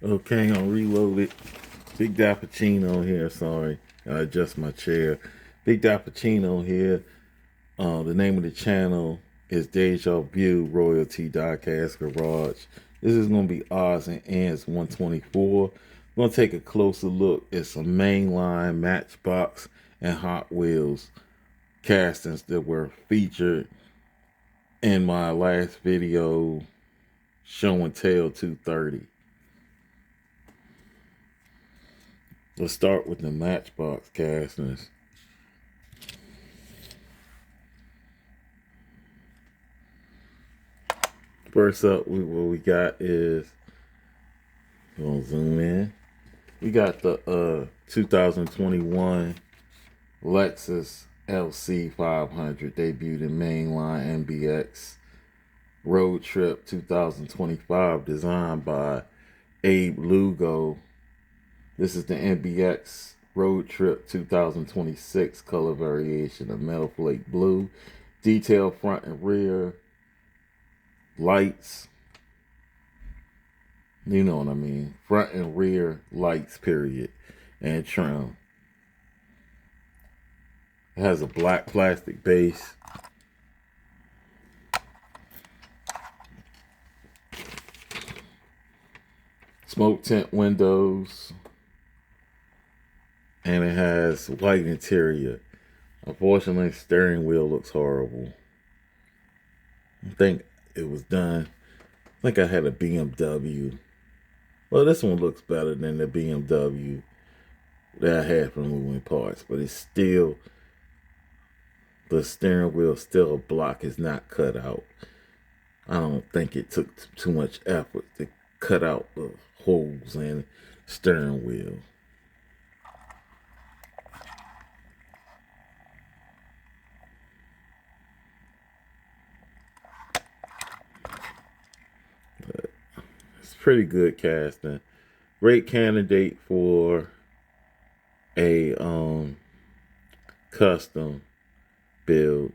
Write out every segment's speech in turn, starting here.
Okay, I'm reloaded. Big Dappuccino here. Sorry, I adjust my chair. Big Dappuccino here. The name of the channel is Deja Vu Royalty Diecast Garage. This is going to be odds and ends 124. I'm going to take a closer look at some mainline, Matchbox, and Hot Wheels castings that were featured in my last video, Show and Tell 230. Let's start with the Matchbox castings. First up, what we got is, gonna zoom in. We got the 2021 Lexus LC 500 debuted in mainline MBX Road Trip 2025, designed by Abe Lugo. This is the MBX Road Trip 2026 color variation of metal flake blue, detail front and rear lights. You know what I mean. Front and rear lights, period, and trim. It has a black plastic base. Smoke tint windows. And it has white interior. Unfortunately, steering wheel looks horrible. I think it was done. I think I had a BMW. Well, this one looks better than the BMW that I had from Moving Parts, but it's still, the steering wheel still, a block is not cut out. I don't think it took too much effort to cut out the holes in the steering wheel. But it's pretty good casting. Great candidate for a custom build.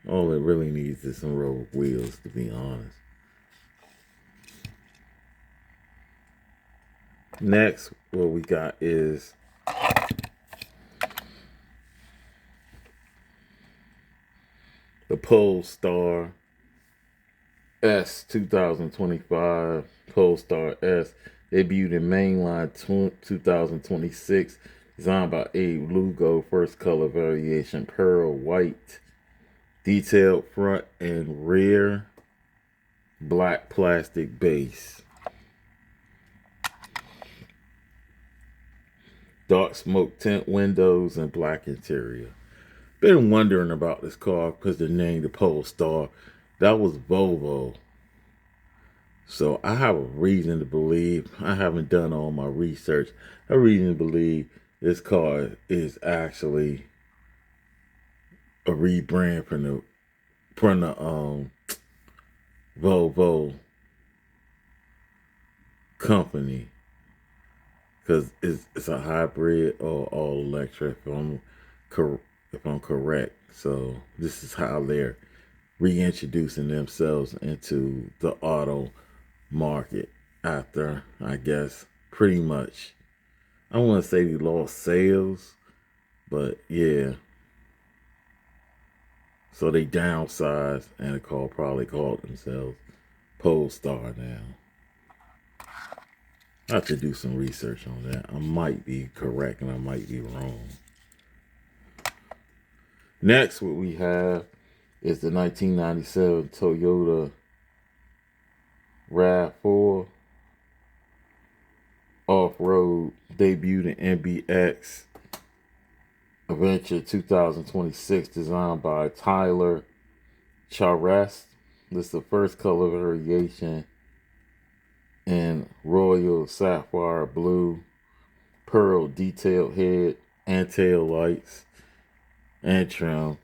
All it really needs is some road wheels, to be honest. Next, what we got is the Polestar S 2025. Polestar S debuted in mainline 2026, designed by Abe Lugo. First color variation, pearl white, detailed front and rear, black plastic base, dark smoke tint windows, and black interior. Been wondering about this car because the name, the Polestar, that was Volvo. So I have a reason to believe, I haven't done all my research, I have a reason to believe this car is actually a rebrand from the Volvo company, because it's a hybrid or all electric, if I'm correct. So this is how they're reintroducing themselves into the auto market after, I guess, pretty much, I want to say they lost sales, but yeah. So they downsized, and the car probably called themselves Polestar now. I have to do some research on that. I might be correct and I might be wrong. Next, what we have is the 1997 Toyota RAV4 off-road, debuted in MBX Adventure 2026, designed by Tyler Charest. This is the first color variation in royal sapphire blue, pearl detailed head and tail lights, and trim.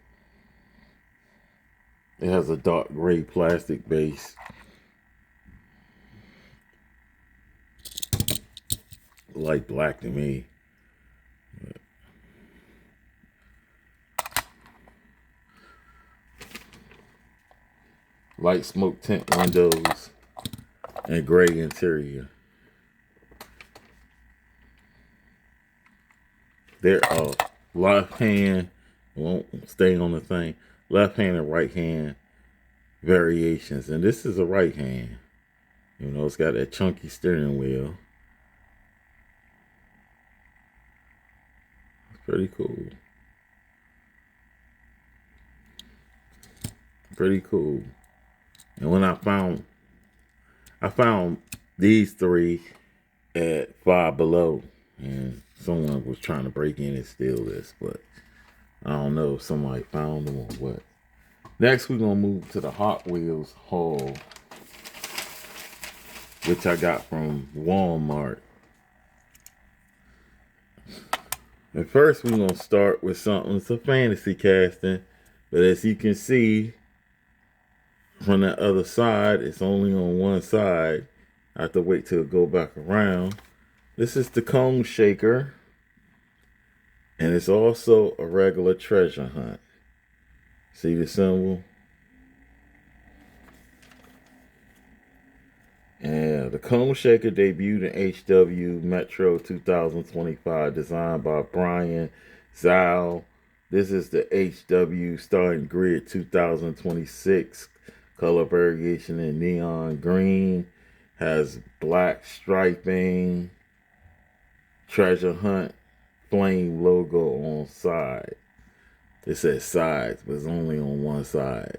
It has a dark gray plastic base. Light black to me. Light smoke tint windows and gray interior. There are left hand, won't stay on the thing, left hand and right hand variations. And this is a right hand. You know, it's got that chunky steering wheel. It's pretty cool. Pretty cool. And when I found these three at Five Below, and someone was trying to break in and steal this, but I don't know if somebody found them or what. Next, we're gonna move to the Hot Wheels haul, which I got from Walmart. And first, we're gonna start with something. It's a fantasy casting, but as you can see from the other side, it's only on one side. I have to wait till it go back around. This is the Cone Shaker, and it's also a regular treasure hunt. See the symbol? Yeah, the Cone Shaker debuted in HW Metro 2025, designed by Brian Zhao. This is the HW Starting Grid 2026. Color variation in neon green. Has black striping. Treasure Hunt flame logo on side. It says sides, but it's only on one side.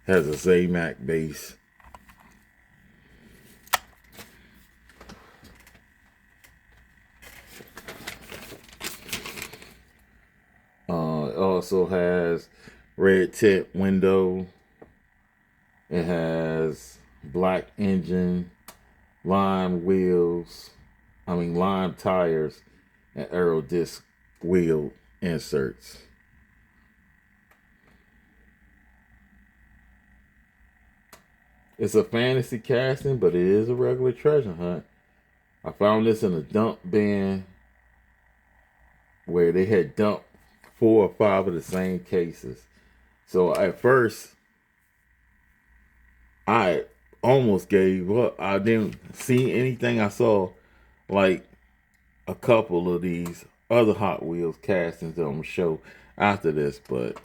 Has a Zamac base. It also has red tint window. It has black engine, lime tires, and aero disc wheel inserts. It's a fantasy casting, but it is a regular treasure hunt. I found this in a dump bin where they had dumped 4 or 5 of the same cases. So at first, I almost gave up. I didn't see anything. I saw like a couple of these other Hot Wheels castings that I'm going to show after this, but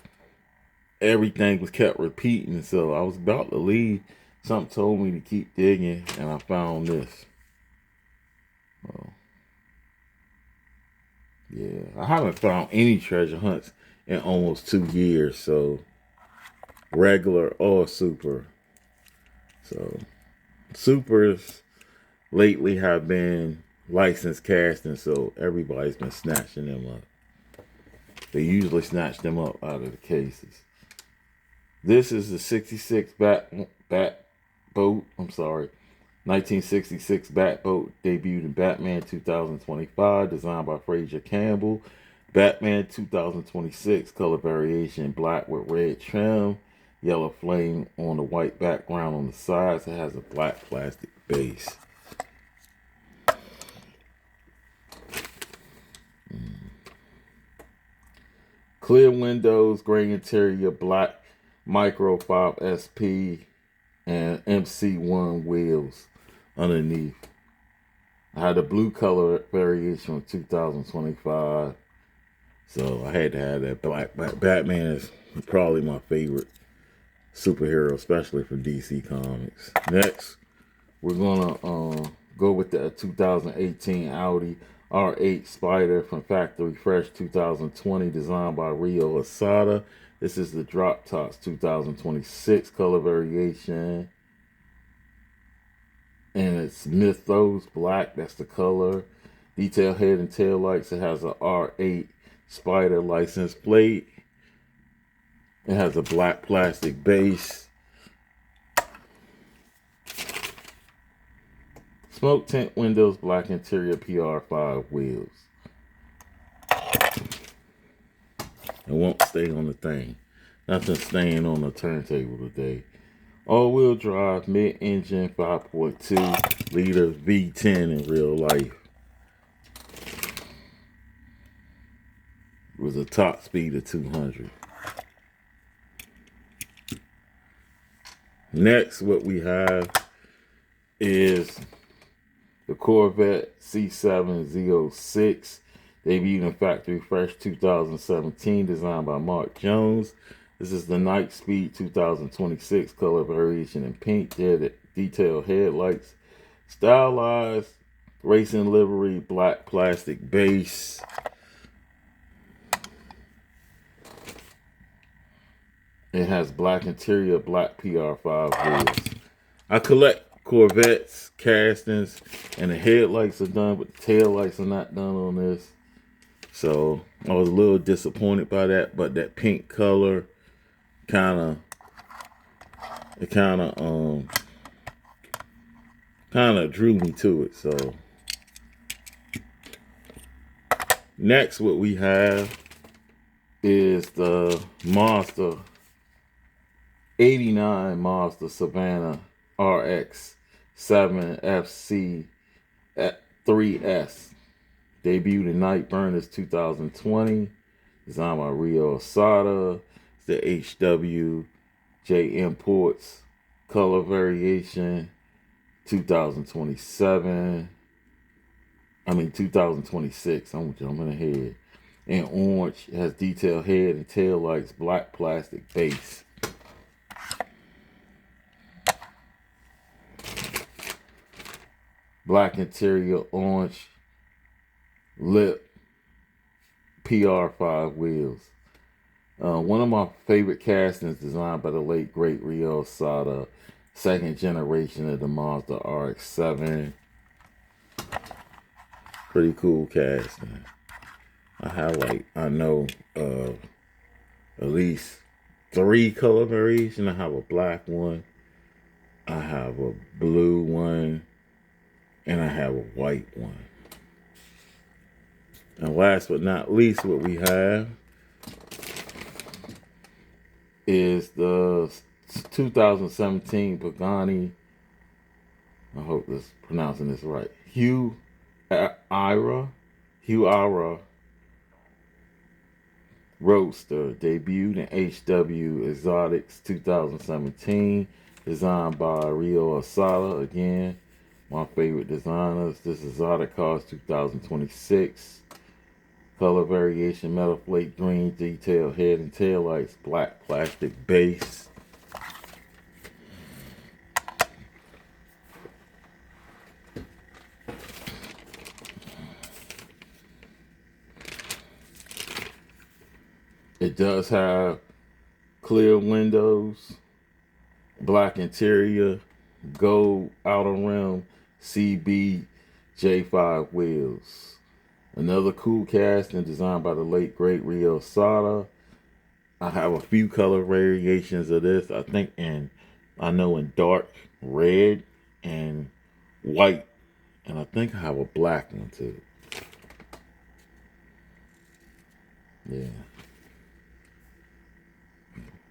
everything was kept repeating. So I was about to leave. Something told me to keep digging, and I found this. Yeah, I haven't found any treasure hunts in almost 2 years, so regular or super. So supers lately have been licensed casting, so everybody's been snatching them up. They usually snatch them up out of the cases. This is the 66 Bat Boat. 1966 Bat Boat, debuted in Batman 2025, designed by Fraser Campbell. Batman 2026, color variation, black with red trim, yellow flame on the white background on the sides. It has a black plastic base. Clear windows, gray interior, black Micro 5 SP, and MC1 wheels underneath. I had a blue color variation from 2025, so I had to have that black. Batman is probably my favorite superhero, especially for DC Comics. Next, we're gonna go with the 2018 Audi R8 Spider from Factory Fresh 2020, designed by Rio Asada. This is the Drop Tops 2026 color variation. And it's Mythos Black, that's the color. Detail head and tail lights. It has a R8 Spider license plate. It has a black plastic base. Smoke tint windows, black interior, PR5 wheels. It won't stay on the thing. Nothing staying on the turntable today. All-wheel drive, mid-engine, 5.2 liter V10 in real life. With a top speed of 200. Next, what we have is the Corvette C7Z06, debuted in factory fresh 2017, designed by Mark Jones. This is the Night Speed 2026, color variation in pink, detailed headlights, stylized racing livery, black plastic base. It has black interior, black PR5 wheels. I collect Corvettes, castings, and the headlights are done, but the tail lights are not done on this. So I was a little disappointed by that, but that pink color kind of drew me to it. So next, what we have is the Mazda 89 Mazda Savannah RX 7 FC 3S. Debuted in Night Burners 2020. Designed by Rio Asada. It's the HWJ Imports. Color variation 2026. I'm jumping ahead. And orange. It has detailed head and tail lights. Black plastic base. Black interior, orange lip, PR5 wheels. One of my favorite castings, designed by the late great Rio Asada, second generation of the Mazda RX-7. Pretty cool casting. I have at least 3 color variations. I have a black one, I have a blue one, and I have a white one. And last but not least, what we have is the 2017 Pagani, I hope this pronouncing this right, Hue Ira Roadster, debuted in HW Exotics 2017, designed by Rio Asada, again, my favorite designers. This exotic cars 2026. Color variation, metal flake green, detailed head and tail lights, black plastic base. It does have clear windows, black interior, gold outer rim, CB J5 wheels. Another cool casting designed by the late great Rio Asada. I have a few color variations of this. I know in dark red and white, and I think I have a black one too. Yeah.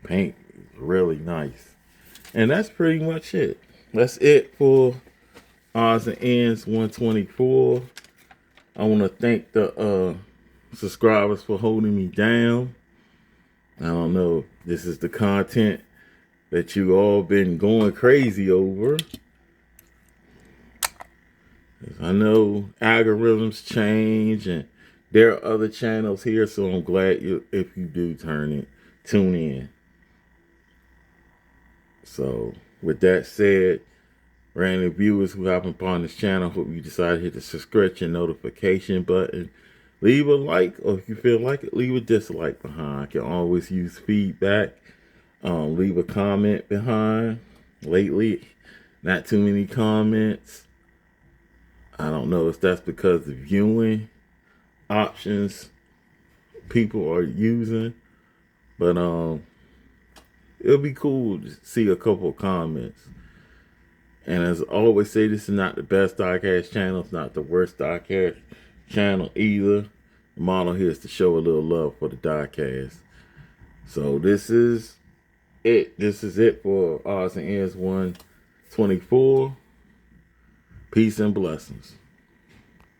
Paint is really nice. And that's pretty much it. That's it for Odds and Ends 124. I want to thank the subscribers for holding me down. I don't know, this is the content that you all been going crazy over. I know algorithms change and there are other channels here, so I'm glad if you do tune in. So with that said, random viewers who happen upon this channel, hope you decide to hit the subscription notification button. Leave a like, or if you feel like it, leave a dislike behind. I can always use feedback. Leave a comment behind. Lately, not too many comments. I don't know if that's because the viewing options people are using, but it'll be cool to see a couple of comments. And as I always say, this is not the best diecast channel. It's not the worst diecast channel either. The model here is to show a little love for the diecast. So this is it. This is it for Odds and Ends 124. Peace and blessings.